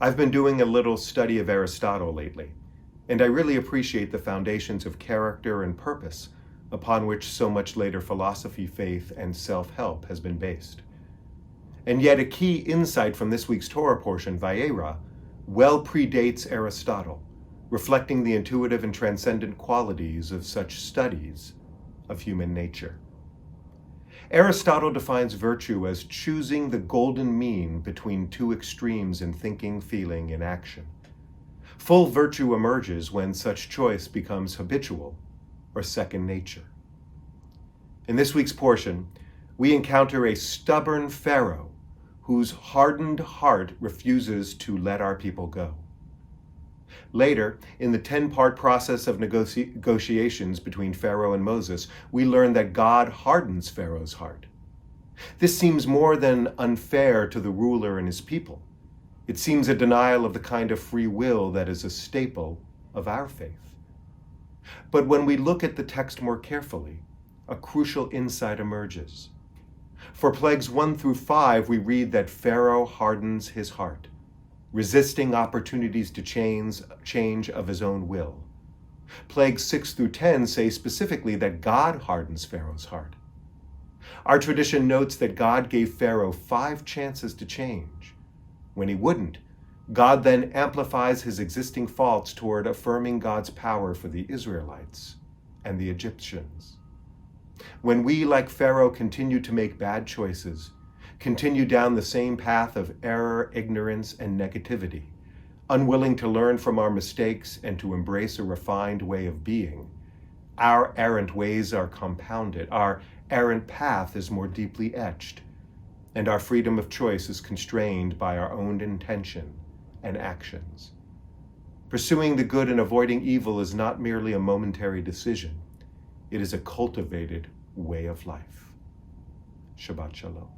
I've been doing a little study of Aristotle lately, and I really appreciate the foundations of character and purpose upon which so much later philosophy, faith, and self-help has been based. And yet a key insight from this week's Torah portion, Vayera, well predates Aristotle, reflecting the intuitive and transcendent qualities of such studies of human nature. Aristotle defines virtue as choosing the golden mean between two extremes in thinking, feeling, and action. Full virtue emerges when such choice becomes habitual or second nature. In this week's portion, we encounter a stubborn Pharaoh whose hardened heart refuses to let our people go. Later, in the 10-part process of negotiations between Pharaoh and Moses, we learn that God hardens Pharaoh's heart. This seems more than unfair to the ruler and his people. It seems a denial of the kind of free will that is a staple of our faith. But when we look at the text more carefully, a crucial insight emerges. For plagues 1 through 5, we read that Pharaoh hardens his heart, resisting opportunities to change of his own will. Plagues 6 through 10 say specifically that God hardens Pharaoh's heart. Our tradition notes that God gave Pharaoh 5 chances to change. When he wouldn't, God then amplifies his existing faults toward affirming God's power for the Israelites and the Egyptians. When we, like Pharaoh, continue to make bad choices, continue down the same path of error, ignorance, and negativity, unwilling to learn from our mistakes and to embrace a refined way of being, our errant ways are compounded, our errant path is more deeply etched, and our freedom of choice is constrained by our own intention and actions. Pursuing the good and avoiding evil is not merely a momentary decision. It is a cultivated way of life. Shabbat Shalom.